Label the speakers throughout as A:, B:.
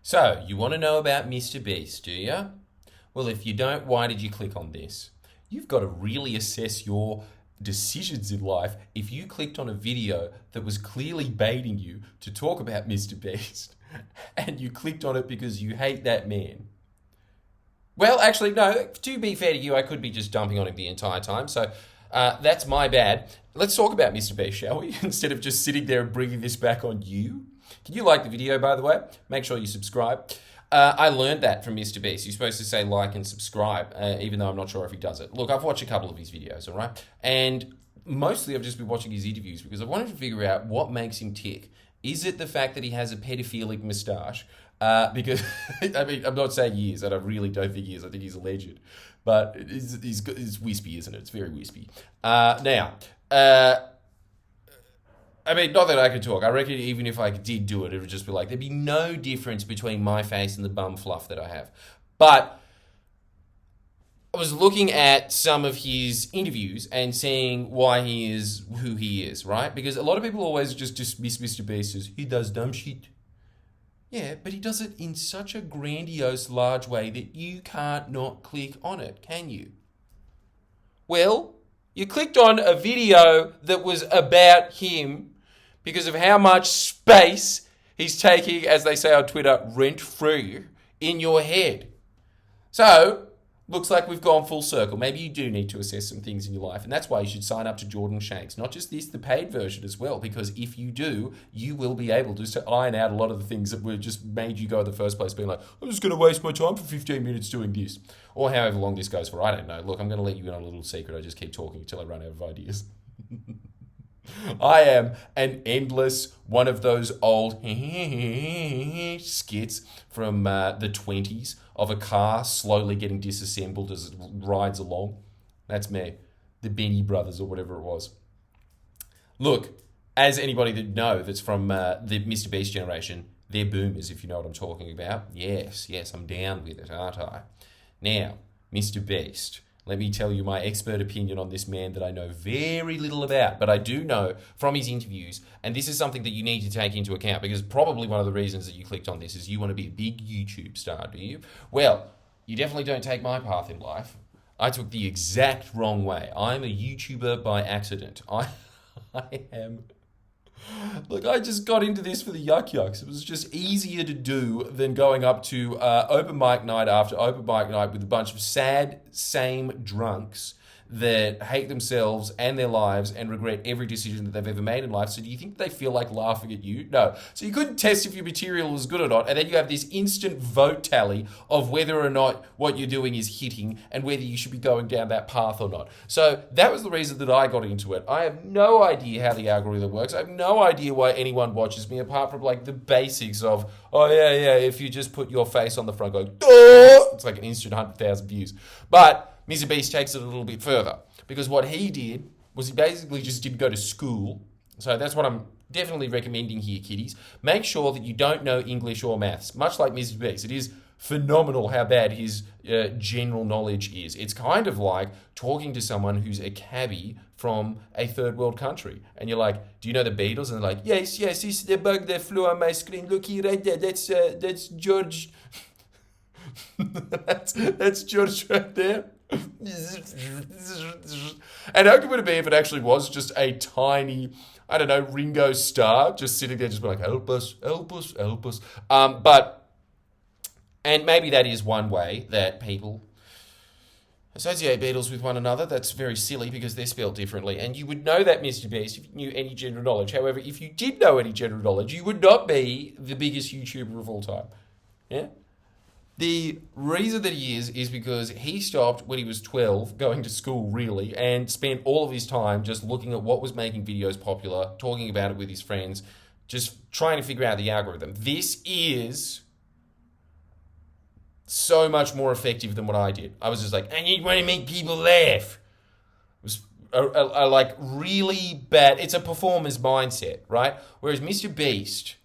A: So, you want to know about Mr. Beast, do you? Well, if you don't, why did you click on this? You've got to really assess your decisions in life if you clicked on a video that was clearly baiting you to talk about Mr. Beast and you clicked on it because you hate that man. Well, actually, no, to be fair to you, I could be just dumping on him the entire time, so that's my bad. Let's talk about Mr. Beast, shall we? Instead of just sitting there and bringing this back on you. Can you like the video, by the way? Make sure you subscribe. I learned that from Mr. Beast. You're supposed to say like and subscribe, even though I'm not sure if he does it. Look, I've watched a couple of his videos, all right? And mostly I've just been watching his interviews because I wanted to figure out what makes him tick. Is it the fact that he has a pedophilic moustache? Because, I mean, I'm not saying he is, and I really don't think he is. I think he's a legend. But it's wispy, isn't it? It's very wispy. I mean, not that I could talk. I reckon even if I did do it, it would just be like, there'd be no difference between my face and the bum fluff that I have. But I was looking at some of his interviews and seeing why he is who he is, right? Because a lot of people always just dismiss Mr. Beast as, he does dumb shit. Yeah, but he does it in such a grandiose, large way that you can't not click on it, can you? Well, you clicked on a video that was about him because of how much space he's taking, as they say on Twitter, rent-free in your head. So, looks like we've gone full circle. Maybe you do need to assess some things in your life, and that's why you should sign up to Jordan Shanks. Not just this, the paid version as well, because if you do, you will be able to iron out a lot of the things that were just made you go in the first place, being like, I'm just going to waste my time for 15 minutes doing this. Or however long this goes for, I don't know. Look, I'm going to let you in on a little secret. I just keep talking until I run out of ideas. I am an endless one of those old skits from the 20s of a car slowly getting disassembled as it rides along. That's me. The Benny Brothers or whatever it was. Look, as anybody that know that's from the Mr. Beast generation, they're boomers, if you know what I'm talking about. Yes, I'm down with it, aren't I? Now, Mr. Beast, let me tell you my expert opinion on this man that I know very little about, but I do know from his interviews, and this is something that you need to take into account, because probably one of the reasons that you clicked on this is you want to be a big YouTube star, do you? Well, you definitely don't take my path in life. I took the exact wrong way. I'm a YouTuber by accident. I am... Look, I just got into this for the yucks. It was just easier to do than going up to open mic night after open mic night with a bunch of sad, same drunks that hate themselves and their lives and regret every decision that they've ever made in life. So do you think they feel like laughing at you? No. So you couldn't test if your material was good or not, and then you have this instant vote tally of whether or not what you're doing is hitting and whether you should be going down that path or not. So that was the reason that I got into it. I have no idea how the algorithm works. I have no idea why anyone watches me apart from like the basics of, oh yeah, if you just put your face on the front going, duh! It's like an instant 100,000 views. But Mr. Beast takes it a little bit further, because what he did was he basically just didn't go to school. So that's what I'm definitely recommending here, kiddies. Make sure that you don't know English or maths. Much like Mr. Beast, it is phenomenal how bad his general knowledge is. It's kind of like talking to someone who's a cabbie from a third world country. And you're like, do you know the Beatles? And they're like, yes, it's the bug that flew on my screen. Look here, right there. That's George. that's George right there. And how good would it be if it actually was just a tiny, I don't know, Ringo Starr just sitting there just being like, help us. And maybe that is one way that people associate Beatles with one another. That's very silly because they're spelled differently. And you would know that, Mr. Beast, if you knew any general knowledge. However, if you did know any general knowledge, you would not be the biggest YouTuber of all time. Yeah? The reason that he is because he stopped when he was 12 going to school, really, and spent all of his time just looking at what was making videos popular, talking about it with his friends, just trying to figure out the algorithm. This is so much more effective than what I did. I was just like, I need to make people laugh. It was a like really bad, it's a performer's mindset, right? Whereas Mr. Beast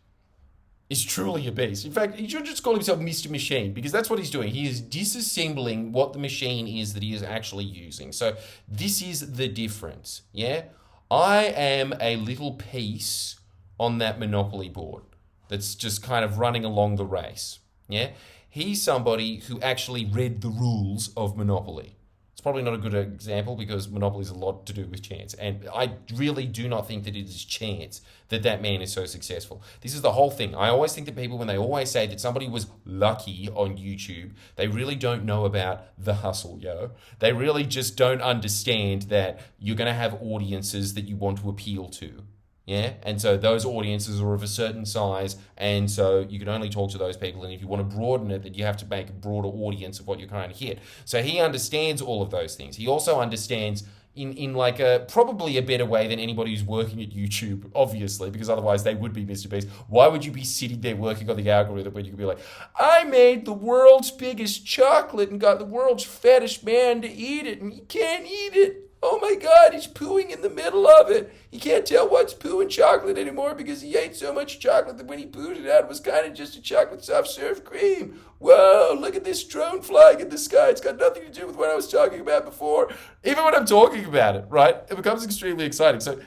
A: is truly a beast. In fact, he should just call himself Mr. Machine, because that's what he's doing. He is disassembling what the machine is that he is actually using. So this is the difference, yeah? I am a little piece on that Monopoly board that's just kind of running along the race, Yeah? He's somebody who actually read the rules of Monopoly. It's probably not a good example because Monopoly is a lot to do with chance. And I really do not think that it is chance that that man is so successful. This is the whole thing. I always think that people, when they always say that somebody was lucky on YouTube, they really don't know about the hustle, yo. They really just don't understand that you're going to have audiences that you want to appeal to. Yeah, and so those audiences are of a certain size, and so you can only talk to those people. And if you want to broaden it, then you have to make a broader audience of what you're trying to hit. So he understands all of those things. He also understands in like a probably a better way than anybody who's working at YouTube, obviously, because otherwise they would be Mr. Beast. Why would you be sitting there working on the algorithm when you could be like, I made the world's biggest chocolate and got the world's fattest man to eat it, and he can't eat it. Oh my God, he's pooing in the middle of it. He can't tell what's poo and chocolate anymore because he ate so much chocolate that when he pooed it out, it was kind of just a chocolate soft serve cream. Whoa, look at this drone flying in the sky. It's got nothing to do with what I was talking about before. Even when I'm talking about it, right, it becomes extremely exciting. So,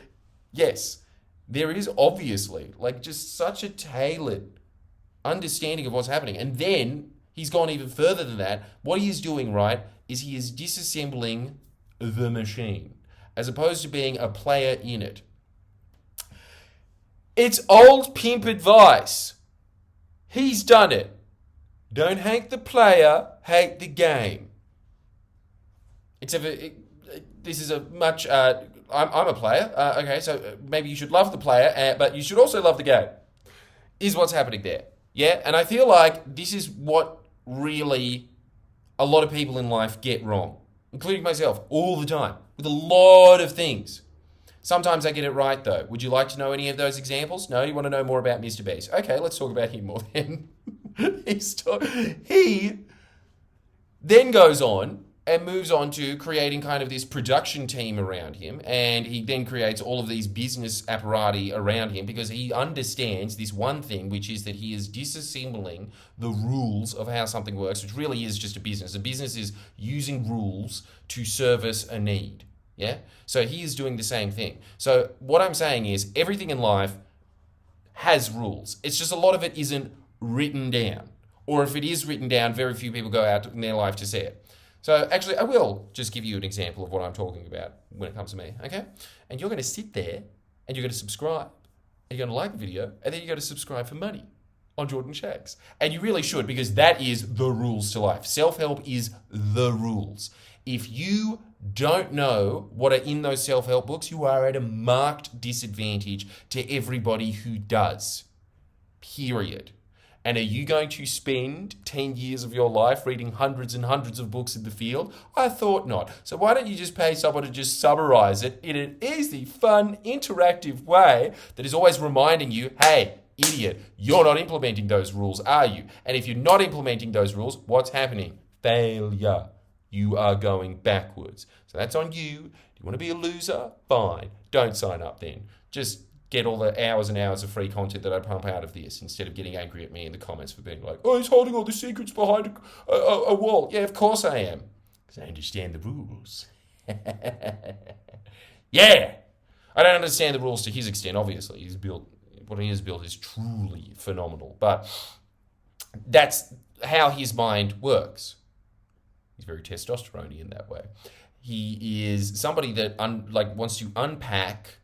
A: yes, there is obviously like just such a tailored understanding of what's happening. And then he's gone even further than that. What he is doing, right, is he is disassembling the machine, as opposed to being a player in it. It's old pimp advice. He's done it. Don't hate the player, hate the game. This is a much. I'm a player. Okay, so maybe you should love the player, but you should also love the game. Is what's happening there. Yeah, and I feel like this is what really a lot of people in life get wrong, including myself, all the time, with a lot of things. Sometimes I get it right, though. Would you like to know any of those examples? No? You want to know more about Mr. Beast? Okay, let's talk about him more then. He then goes on and moves on to creating kind of this production team around him, and he then creates all of these business apparati around him because he understands this one thing, which is that he is disassembling the rules of how something works, which really is just a business. A business is using rules to service a need, yeah? So he is doing the same thing. So what I'm saying is everything in life has rules. It's just a lot of it isn't written down, or if it is written down, very few people go out in their life to see it. So actually, I will just give you an example of what I'm talking about when it comes to me, okay? And you're going to sit there and you're going to subscribe and you're going to like the video and then you're going to subscribe for money on Jordan Shanks. And you really should, because that is the rules to life. Self-help is the rules. If you don't know what are in those self-help books, you are at a marked disadvantage to everybody who does, period. And are you going to spend 10 years of your life reading hundreds and hundreds of books in the field? I thought not. So why don't you just pay someone to just summarize it in an easy, fun, interactive way that is always reminding you, hey, idiot, you're not implementing those rules, are you? And if you're not implementing those rules, what's happening? Failure. You are going backwards. So that's on you. Do you want to be a loser? Fine. Don't sign up then. Just get all the hours and hours of free content that I pump out of this instead of getting angry at me in the comments for being like, oh, he's holding all the secrets behind a wall. Yeah, of course I am. Because I understand the rules. Yeah. I don't understand the rules to his extent, obviously. What he has built is truly phenomenal. But that's how his mind works. He's very testosterone-y in that way. He is somebody that wants to unpack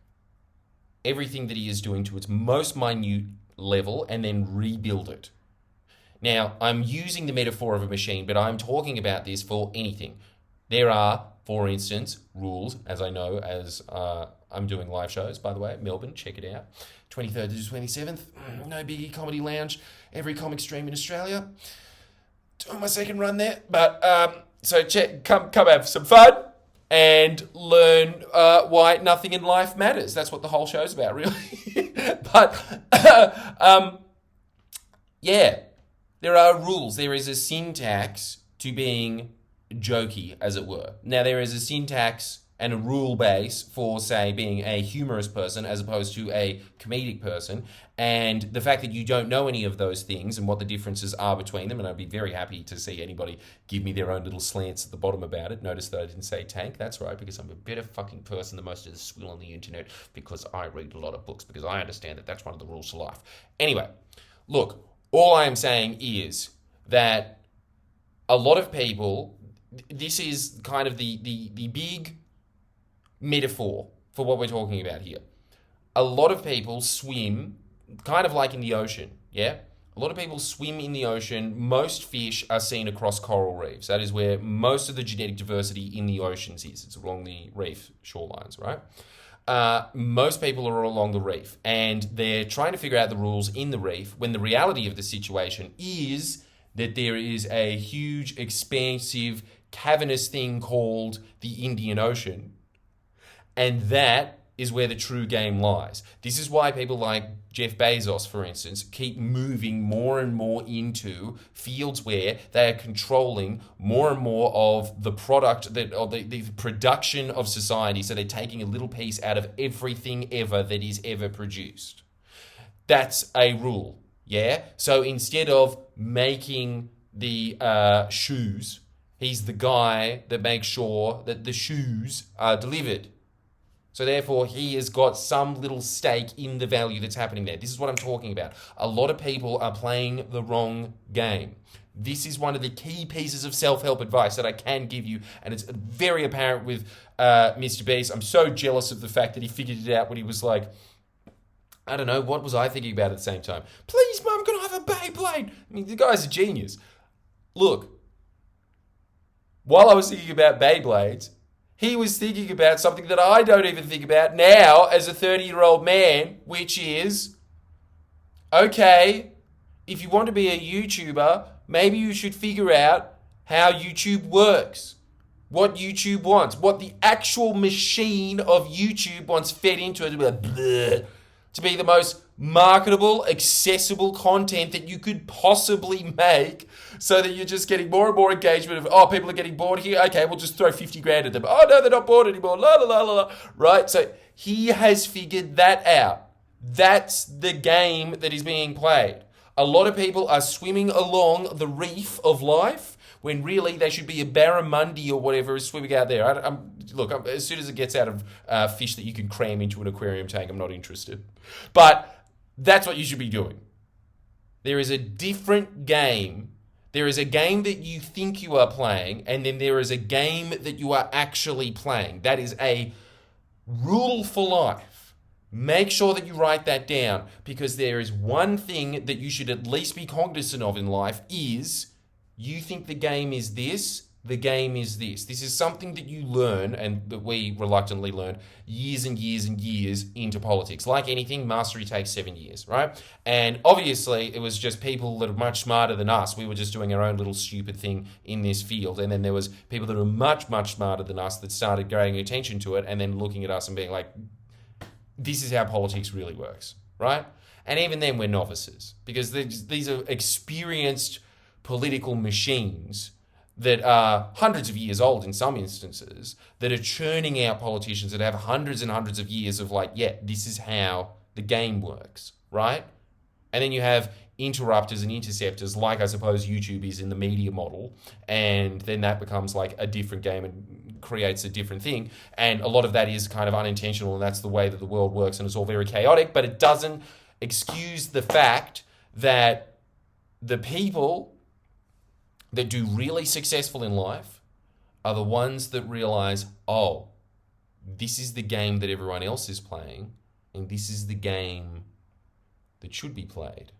A: everything that he is doing to its most minute level and then rebuild it. Now, I'm using the metaphor of a machine, but I'm talking about this for anything. There are, for instance, rules, as I know, as I'm doing live shows, by the way, Melbourne, check it out. 23rd to 27th, no biggie, Comedy Lounge, every comic stream in Australia. Doing my second run there, but so come have some fun and learn why nothing in life matters. That's what the whole show's about, really. But yeah, there are rules. There is a syntax to being jokey, as it were. Now, there is a syntax and a rule base for, say, being a humorous person as opposed to a comedic person. And the fact that you don't know any of those things and what the differences are between them, and I'd be very happy to see anybody give me their own little slants at the bottom about it. Notice that I didn't say tank. That's right, because I'm a better fucking person than most of the swill on the internet because I read a lot of books, because I understand that that's one of the rules to life. Anyway, look, all I am saying is that a lot of people, this is kind of the big metaphor for what we're talking about here. A lot of people swim kind of like in the ocean, yeah? A lot of people swim in the ocean. Most fish are seen across coral reefs. That is where most of the genetic diversity in the oceans is. It's along the reef shorelines, right? Most people are along the reef, and they're trying to figure out the rules in the reef when the reality of the situation is that there is a huge, expansive, cavernous thing called the Indian Ocean. And that is where the true game lies. This is why people like Jeff Bezos, for instance, keep moving more and more into fields where they are controlling more and more of the product, the production of society. So they're taking a little piece out of everything ever that is ever produced. That's a rule, yeah? So instead of making the shoes, he's the guy that makes sure that the shoes are delivered. So therefore, he has got some little stake in the value that's happening there. This is what I'm talking about. A lot of people are playing the wrong game. This is one of the key pieces of self-help advice that I can give you, and it's very apparent with Mr. Beast. I'm so jealous of the fact that he figured it out when he was like, I don't know, what was I thinking about at the same time? Please, Mum, can I have a Beyblade? I mean, the guy's a genius. Look, while I was thinking about Beyblades, he was thinking about something that I don't even think about now as a 30-year-old man, which is, okay, if you want to be a YouTuber, maybe you should figure out how YouTube works, what YouTube wants, what the actual machine of YouTube wants fed into it to be the most marketable, accessible content that you could possibly make, so that you're just getting more and more engagement of, oh, people are getting bored here. Okay, we'll just throw 50 grand at them. Oh, no, they're not bored anymore. La, la, la, la, la. Right? So he has figured that out. That's the game that is being played. A lot of people are swimming along the reef of life when really they should be a barramundi or whatever is swimming out there. Look, as soon as it gets out of fish that you can cram into an aquarium tank, I'm not interested. But that's what you should be doing. There is a different game. There is a game that you think you are playing, and then there is a game that you are actually playing. That is a rule for life. Make sure that you write that down, because there is one thing that you should at least be cognizant of in life is you think the game is this, the game is this. This is something that you learn, and that we reluctantly learn years and years and years into politics. Like anything, mastery takes 7 years, right? And obviously, it was just people that are much smarter than us. We were just doing our own little stupid thing in this field. And then there was people that were much, much smarter than us that started paying attention to it and then looking at us and being like, this is how politics really works, right? And even then, we're novices, because these are experienced political machines that are hundreds of years old in some instances, that are churning out politicians that have hundreds and hundreds of years of like, yeah, this is how the game works, right? And then you have interrupters and interceptors, like I suppose YouTube is in the media model, and then that becomes like a different game and creates a different thing. And a lot of that is kind of unintentional, and that's the way that the world works, and it's all very chaotic, but it doesn't excuse the fact that the people that do really successful in life are the ones that realize, oh, this is the game that everyone else is playing, and this is the game that should be played.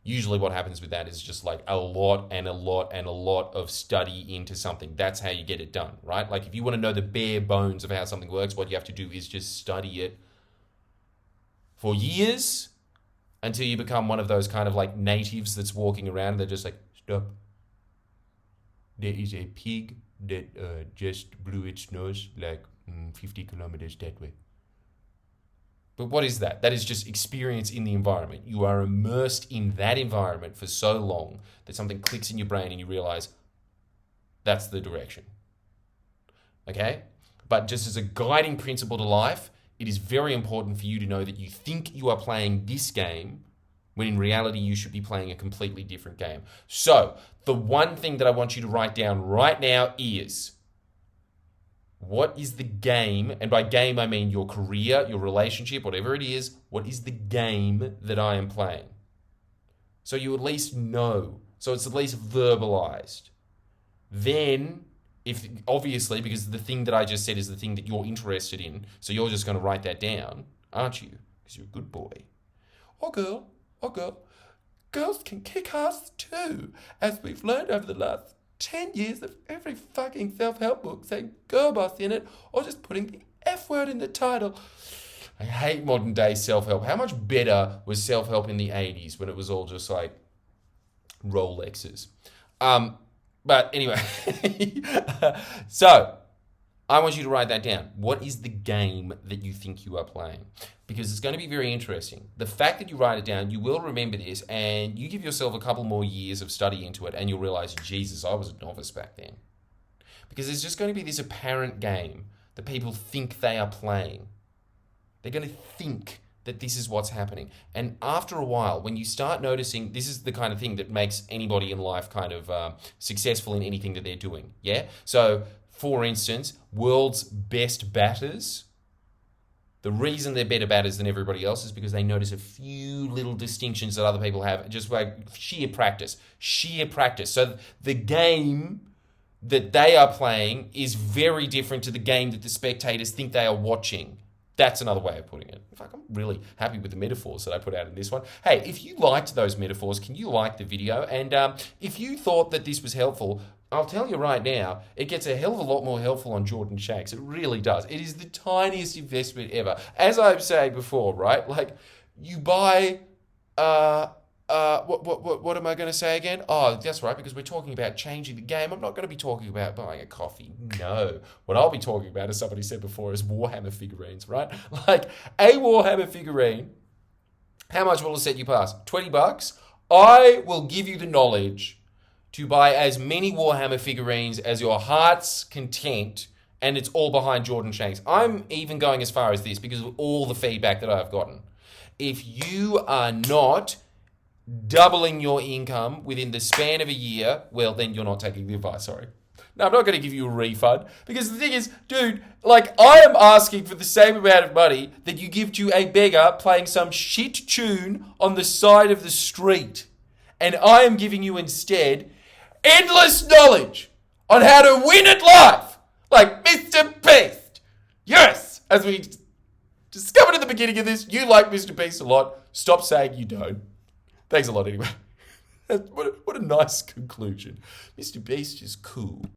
A: Usually what happens with that is just like a lot and a lot and a lot of study into something. That's how you get it done, right? Like if you want to know the bare bones of how something works, what you have to do is just study it for years, until you become one of those kind of like natives that's walking around and they're just like, stop. There is a pig that just blew its nose like 50 kilometers that way. But what is that? That is just experience in the environment. You are immersed in that environment for so long that something clicks in your brain and you realize that's the direction. Okay? But just as a guiding principle to life, it is very important for you to know that you think you are playing this game when in reality you should be playing a completely different game. So, the one thing that I want you to write down right now is, what is the game, and by game I mean your career, your relationship, whatever it is, what is the game that I am playing? So So you at least know. So it's at least verbalized. Then, if obviously, because the thing that I just said is the thing that you're interested in, so you're just going to write that down, aren't you? Because you're a good boy. Or girl, or girl. Girls can kick ass too, as we've learned over the last 10 years of every fucking self-help book saying girl boss in it, or just putting the F word in the title. I hate modern day self-help. How much better was self-help in the 80s when it was all just like Rolexes? But anyway, so I want you to write that down. What is the game that you think you are playing? Because it's going to be very interesting. The fact that you write it down, you will remember this, and you give yourself a couple more years of study into it, and you'll realize, Jesus, I was a novice back then. Because there's just going to be this apparent game that people think they are playing. They're going to think that this is what's happening. And after a while, when you start noticing, this is the kind of thing that makes anybody in life kind of successful in anything that they're doing. Yeah? So, for instance, world's best batters, the reason they're better batters than everybody else is because they notice a few little distinctions that other people have, just like sheer practice. So the game that they are playing is very different to the game that the spectators think they are watching. That's another way of putting it. In fact, I'm really happy with the metaphors that I put out in this one. Hey, if you liked those metaphors, can you like the video? And if you thought that this was helpful, I'll tell you right now, it gets a hell of a lot more helpful on Jordan Shanks. It really does. It is the tiniest investment ever. As I've said before, right? Like, you buy... what am I going to say again? Oh, that's right, because we're talking about changing the game. I'm not going to be talking about buying a coffee. No. What I'll be talking about, as somebody said before, is Warhammer figurines, right? Like, a Warhammer figurine, how much will it set you past? $20? I will give you the knowledge to buy as many Warhammer figurines as your heart's content, and it's all behind Jordan Shanks. I'm even going as far as this because of all the feedback that I've gotten. If you are not doubling your income within the span of a year, well, then you're not taking the advice, sorry. No, I'm not going to give you a refund, because the thing is, dude, like, I am asking for the same amount of money that you give to a beggar playing some shit tune on the side of the street. And I am giving you instead endless knowledge on how to win at life, like Mr. Beast. Yes, as we discovered at the beginning of this, you like Mr. Beast a lot. Stop saying you don't. Thanks a lot anyway. What a nice conclusion. Mr. Beast is cool.